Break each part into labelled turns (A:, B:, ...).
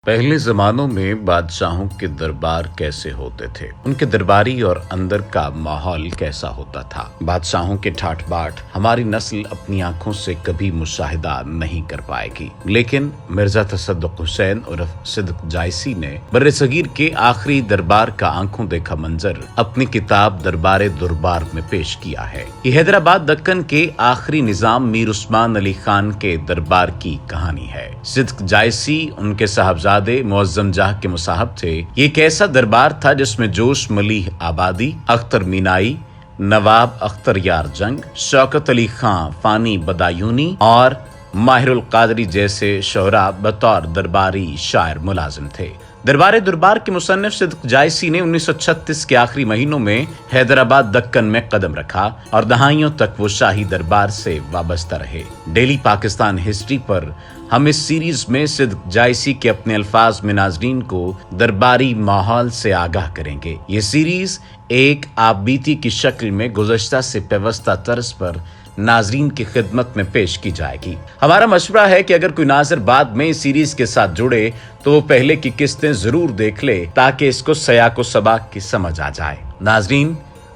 A: پہلے زمانوں میں بادشاہوں کے دربار کیسے ہوتے تھے، ان کے درباری اور اندر کا ماحول کیسا ہوتا تھا۔ بادشاہوں کے ٹھاٹ باٹ ہماری نسل اپنی آنکھوں سے کبھی مشاہدہ نہیں کر پائے گی، لیکن مرزا تصدق حسین عرف صدق جائسی نے بر صغیر کے آخری دربار کا آنکھوں دیکھا منظر اپنی کتاب دربار دربار میں پیش کیا ہے۔ یہ حیدرآباد دکن کے آخری نظام میر عثمان علی خان کے دربار کی کہانی ہے۔ صدق جائسی ان کے صاحبزادے معظم جاہ کے مصاحب تھے۔ یہ ایک ایسا دربار تھا جس میں جوش ملیح آبادی، اختر مینائی، نواب اختر یار جنگ، شوکت علی خان فانی بدایونی اور ماہر القادری جیسے شعراء بطور درباری شاعر ملازم تھے۔ دربار دربار کے مصنف صدق جائسی نے 1936 کے آخری مہینوں میں حیدرآباد دکن میں قدم رکھا اور دہائیوں تک وہ شاہی دربار سے وابستہ رہے۔ ڈیلی پاکستان ہسٹری پر ہم اس سیریز میں صدق جائسی کے اپنے الفاظ میں ناظرین کو درباری ماحول سے آگاہ کریں گے۔ یہ سیریز ایک آپ بیتی کی شکل میں گزشتہ سے پیوستہ طرز پر ناظرین کی خدمت میں پیش کی جائے گی۔ ہمارا مشورہ ہے کہ اگر کوئی ناظر بعد میں اس سیریز کے ساتھ جڑے تو وہ پہلے کی قسطیں ضرور دیکھ لے تاکہ اس کو سیاق و سباق کی سمجھ آ جائے۔ ناظرین،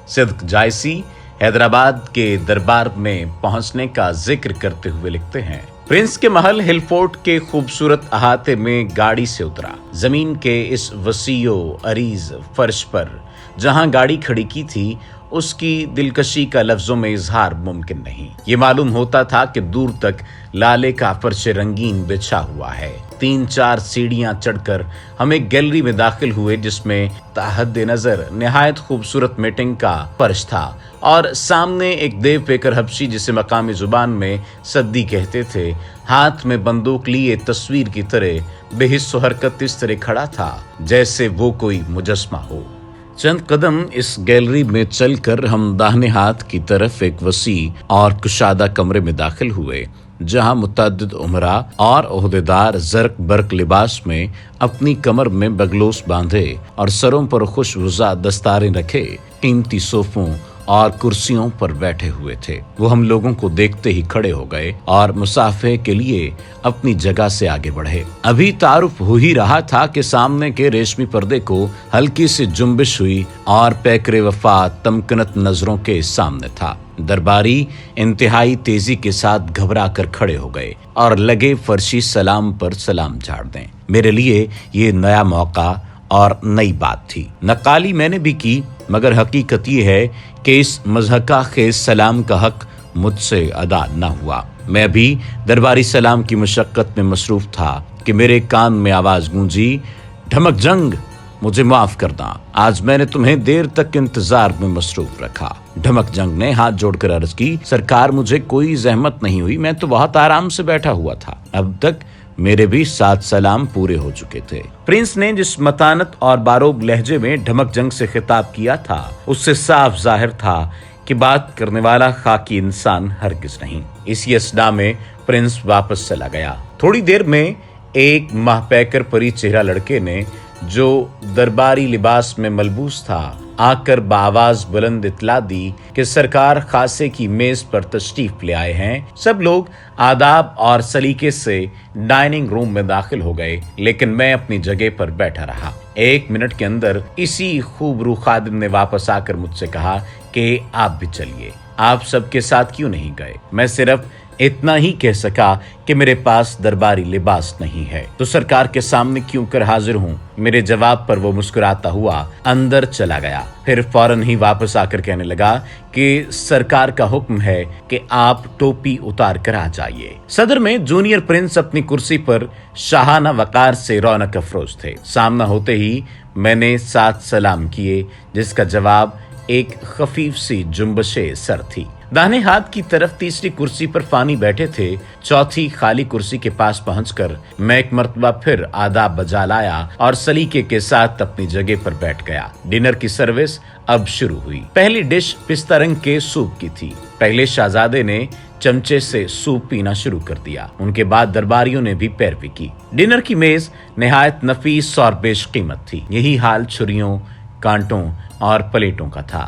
A: صدق جائسی حیدرآباد کے دربار میں پہنچنے کا ذکر کرتے ہوئے لکھتے ہیں: پرنس کے محل ہل فورٹ کے خوبصورت احاطے میں گاڑی سے اترا۔ زمین کے اس وسیع و عریض فرش پر جہاں گاڑی کھڑی کی تھی اس کی دلکشی کا لفظوں میں اظہار ممکن نہیں۔ یہ معلوم ہوتا تھا کہ دور تک لالے کا فرش رنگین بچھا ہوا ہے۔ 3-4 سیڑھیاں چڑھ کر ہم ایک گیلری میں داخل ہوئے جس میں تحد نظر نہایت خوبصورت میٹنگ کا فرش تھا اور سامنے ایک دیو پیکر حبشی جسے مقامی زبان میں سدی کہتے تھے، ہاتھ میں بندوق لیے تصویر کی طرح بے حس و حرکت اس طرح کھڑا تھا جیسے وہ کوئی مجسمہ ہو۔ چند قدم اس گیلری میں چل کر ہم داہنے ہاتھ کی طرف ایک وسیع اور کشادہ کمرے میں داخل ہوئے جہاں متعدد امراء اور عہدیدار زرق برق لباس میں اپنی کمر میں بگلوس باندھے اور سروں پر خوش وضع دستاریں رکھے قیمتی صوفوں اور کرسیوں پر بیٹھے ہوئے تھے۔ وہ ہم لوگوں کو دیکھتے ہی کھڑے ہو گئے اور مصافحے کے لیے اپنی جگہ سے آگے بڑھے۔ ابھی تعارف ہو ہی رہا تھا کہ سامنے کے ریشمی پردے کو ہلکی سی جنبش ہوئی اور پیکر وفات تمکنت نظروں کے سامنے تھا۔ درباری انتہائی تیزی کے ساتھ گھبرا کر کھڑے ہو گئے اور لگے فرشی سلام پر سلام جھاڑ دیں۔ میرے لیے یہ نیا موقع اور نئی بات تھی۔ نقالی میں نے بھی کی، مگر حقیقت یہ ہے کہ اس مضحکہ خیز سلام کا حق مجھ سے ادا نہ ہوا۔ میں ابھی درباری سلام کی مشقت میں مصروف تھا کہ میرے کان میں آواز گونجی: ڈھمک جنگ، مجھے معاف کرنا، آج میں نے تمہیں دیر تک انتظار میں مصروف رکھا۔ ڈھمک جنگ نے ہاتھ جوڑ کر عرض کی: سرکار، مجھے کوئی زحمت نہیں ہوئی، میں تو بہت آرام سے بیٹھا ہوا تھا۔ اب تک میرے بھی 7 سلام پورے ہو چکے تھے۔ پرنس نے جس متانت اور باروب لہجے میں ڈھمک جنگ سے خطاب کیا تھا اس سے صاف ظاہر تھا کہ بات کرنے والا خاکی انسان ہرگز نہیں۔ اسی اثنا میں پرنس واپس چلا گیا۔ تھوڑی دیر میں ایک ماہ پیکر پری چہرہ لڑکے نے جو درباری لباس میں ملبوس تھا آ کر بآواز بلند اطلاع دی کہ سرکار خاصے کی میز پر تشریف لے آئے ہیں۔ سب لوگ آداب اور سلیقے سے ڈائننگ روم میں داخل ہو گئے، لیکن میں اپنی جگہ پر بیٹھا رہا۔ 1 منٹ کے اندر اسی خوبرو خادم نے واپس آ کر مجھ سے کہا کہ آپ بھی چلیے، آپ سب کے ساتھ کیوں نہیں گئے؟ میں صرف اتنا ہی کہہ سکا کہ میرے پاس درباری لباس نہیں ہے تو سرکار کے سامنے کیوں کر حاضر ہوں۔ میرے جواب پر وہ مسکراتا ہوا اندر چلا گیا، پھر فوراً ہی واپس آ کر کہنے لگا کہ سرکار کا حکم ہے کہ آپ ٹوپی اتار کر آ جائیے۔ صدر میں جونیئر پرنس اپنی کرسی پر شاہانہ وقار سے رونق افروز تھے۔ سامنا ہوتے ہی میں نے 7 سلام کیے جس کا جواب ایک خفیف سی جنبش سر تھی۔ داہنے ہاتھ کی طرف تیسری کرسی پر فانی بیٹھے تھے۔ چوتھی خالی کرسی کے پاس پہنچ کر میں ایک مرتبہ پھر آداب بجا لایا اور سلیقے کے ساتھ اپنی جگہ پر بیٹھ گیا۔ ڈنر کی سروس اب شروع ہوئی۔ پہلی ڈش پستہ رنگ کے سوپ کی تھی۔ پہلے شہزادے نے چمچے سے سوپ پینا شروع کر دیا، ان کے بعد درباریوں نے بھی پیروی کی۔ ڈنر کی میز نہایت نفیس اور بیش قیمت تھی۔ یہی حال چھریوں، کانٹوں اور پلیٹوں کا تھا۔